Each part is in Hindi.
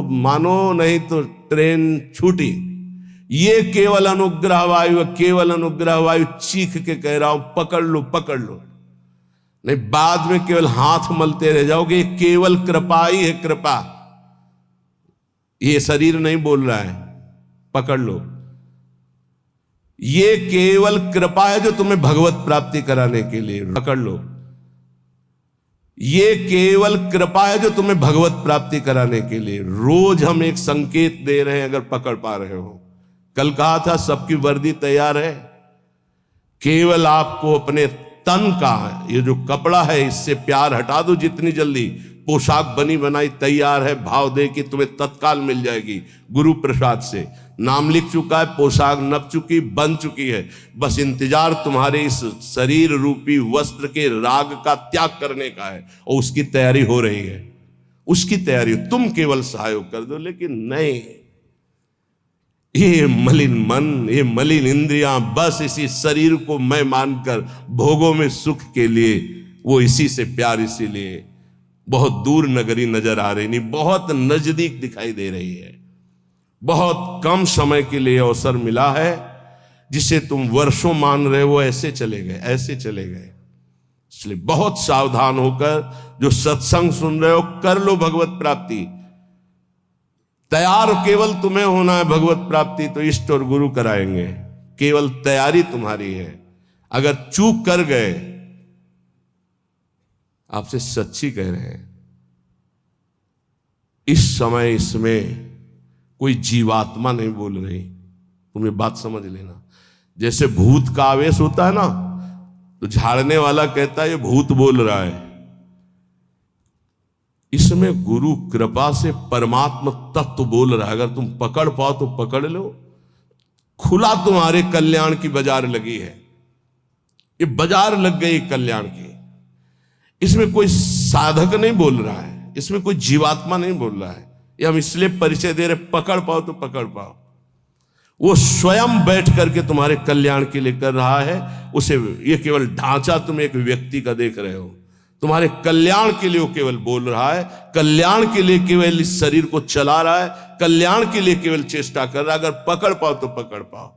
मानो, नहीं तो ट्रेन छूटी। ये केवल अनुग्रह वायु, केवल अनुग्रह वायु चीख के कह रहा हूं, पकड़ लो पकड़ लो, नहीं बाद में केवल हाथ मलते रह जाओगे। केवल कृपा ही है, कृपा। ये शरीर नहीं बोल रहा है, पकड़ लो। ये केवल कृपा है जो तुम्हें भगवत प्राप्ति कराने के लिए, पकड़ लो। ये केवल कृपा है जो तुम्हें भगवत प्राप्ति कराने के लिए। रोज हम एक संकेत दे रहे हैं, अगर पकड़ पा रहे हो। कल कहा था सबकी वर्दी तैयार है, केवल आपको अपने तन का ये जो कपड़ा है इससे प्यार हटा दो जितनी जल्दी। पोशाक बनी बनाई तैयार है, भाव दे कि तुम्हें तत्काल मिल जाएगी गुरु प्रसाद से। नाम लिख चुका है, पोशाक नप चुकी, बन चुकी है, बस इंतजार तुम्हारे इस शरीर रूपी वस्त्र के राग का त्याग करने का है, और उसकी तैयारी हो रही है। उसकी तैयारी तुम केवल सहयोग कर दो। लेकिन नहीं, ये मलिन मन, ये मलिन इंद्रियां बस इसी शरीर को मैं मानकर भोगों में सुख के लिए, वो इसी से प्यार, इसीलिए बहुत दूर नगरी नजर आ रही नहीं, बहुत नजदीक दिखाई दे रही है। बहुत कम समय के लिए अवसर मिला है, जिसे तुम वर्षों मान रहे हो, ऐसे चले गए, ऐसे चले गए। इसलिए बहुत सावधान होकर जो सत्संग सुन रहे हो, कर लो भगवत प्राप्ति। तैयार केवल तुम्हें होना है भगवत प्राप्ति, तो इष्ट और गुरु कराएंगे। केवल तैयारी तुम्हारी है। अगर चूक कर गए, आपसे सच्ची कह रहे हैं, इस समय इसमें कोई जीवात्मा नहीं बोल रही। तुम ये बात समझ लेना। जैसे भूत का आवेश होता है ना, तो झाड़ने वाला कहता है ये भूत बोल रहा है। इसमें गुरु कृपा से परमात्मा तत्व बोल रहा है। अगर तुम पकड़ पाओ तो पकड़ लो। खुला तुम्हारे कल्याण की बाजार लगी है, ये बाजार लग गई कल्याण की। इसमें कोई साधक नहीं बोल रहा है, इसमें कोई जीवात्मा नहीं बोल रहा है। ये हम इसलिए परिचय दे रहे, पकड़ पाओ तो पकड़ पाओ। वो स्वयं बैठ करके तुम्हारे कल्याण के लिए कर रहा है। उसे ये केवल ढांचा तुम एक व्यक्ति का देख रहे हो, तुम्हारे कल्याण के लिए वो केवल बोल रहा है। कल्याण के लिए केवल इस शरीर को चला रहा है, कल्याण के लिए केवल चेष्टा कर रहा है। अगर पकड़ पाओ तो पकड़ पाओ।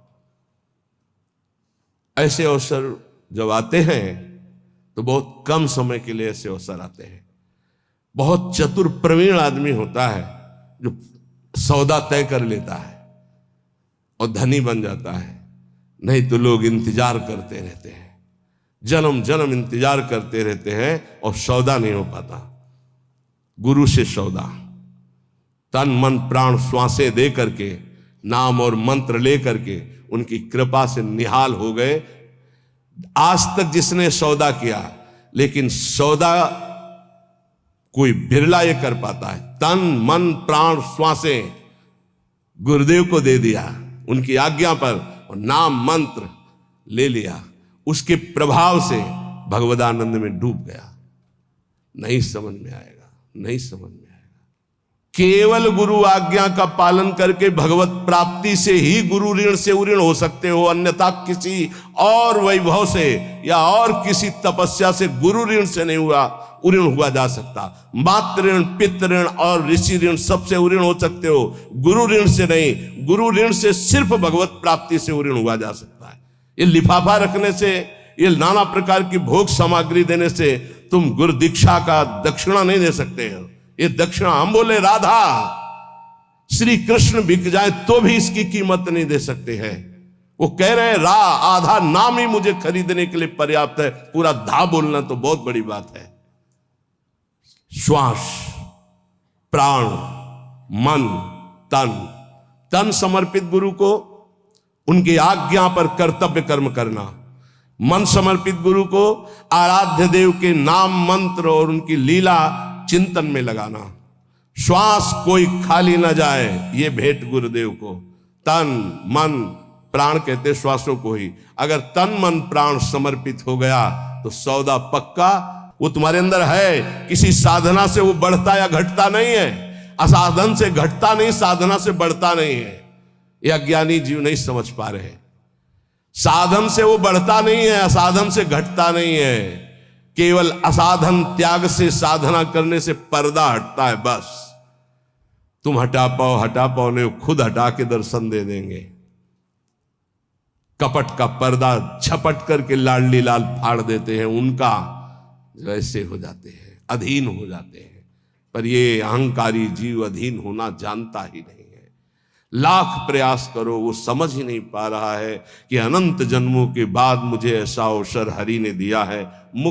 ऐसे अवसर जब आते हैं तो बहुत कम समय के लिए ऐसे अवसर आते हैं। बहुत चतुर प्रवीण आदमी होता है जो सौदा तय कर लेता है और धनी बन जाता है, नहीं तो लोग इंतजार करते रहते हैं, जन्म जन्म इंतजार करते रहते हैं और सौदा नहीं हो पाता। गुरु से सौदा, तन मन प्राण श्वासें दे करके, नाम और मंत्र ले करके उनकी कृपा से निहाल हो गए। आज तक जिसने सौदा किया, लेकिन सौदा कोई बिरला ये कर पाता है। तन मन प्राण श्वासें गुरुदेव को दे दिया उनकी आज्ञा पर, और नाम मंत्र ले लिया, उसके प्रभाव से भगवदानंद में डूब गया। नहीं समझ में आएगा, नहीं समझ में आएगा। केवल गुरु आज्ञा का पालन करके भगवत प्राप्ति से ही गुरु ऋण से उऋण हो सकते हो, अन्यथा किसी और वैभव से या और किसी तपस्या से गुरु ऋण से नहीं उऋण हुआ जा सकता। मातृ ऋण, पितृ ऋण और ऋषि ऋण सबसे उऋण हो सकते हो, गुरु ऋण से नहीं। गुरु ऋण से सिर्फ भगवत प्राप्ति से उऋण हुआ जा सकता है। ये लिफाफा रखने से, ये नाना प्रकार की भोग सामग्री देने से तुम गुरु दीक्षा का दक्षिणा नहीं दे सकते हो। ये दक्षिणा, हम बोले राधा श्री कृष्ण बिक जाए तो भी इसकी कीमत नहीं दे सकते हैं। वो कह रहे हैं आधा नाम ही मुझे खरीदने के लिए पर्याप्त है, पूरा धा बोलना तो बहुत बड़ी बात है। श्वास, प्राण, मन, तन समर्पित गुरु को, उनकी आज्ञा पर कर्तव्य कर्म करना। मन समर्पित गुरु को आराध्य देव के नाम मंत्र और उनकी लीला चिंतन में लगाना। श्वास कोई खाली ना जाए, ये भेंट गुरुदेव को। तन मन प्राण कहते श्वासों को ही। अगर तन मन प्राण समर्पित हो गया तो सौदा पक्का। वो तुम्हारे अंदर है, किसी साधना से वो बढ़ता या घटता नहीं है। असाधन से घटता नहीं, साधना से बढ़ता नहीं है। ये अज्ञानी जीव नहीं समझ पा रहे। साधन से वो बढ़ता नहीं है, असाधन से घटता नहीं है। केवल असाधन त्याग से साधना करने से पर्दा हटता है बस। तुम हटा पाओ ने खुद हटा के दर्शन दे देंगे। कपट का पर्दा झपट करके लाडली लाल फाड़ देते हैं, उनका वैसे हो जाते हैं, अधीन हो जाते हैं। पर ये अहंकारी जीव अधीन होना जानता ही नहीं है। लाख प्रयास करो, वो समझ ही नहीं पा रहा है कि अनंत जन्मों के बाद मुझे ऐसा अवसर हरि ने दिया है। मुक्त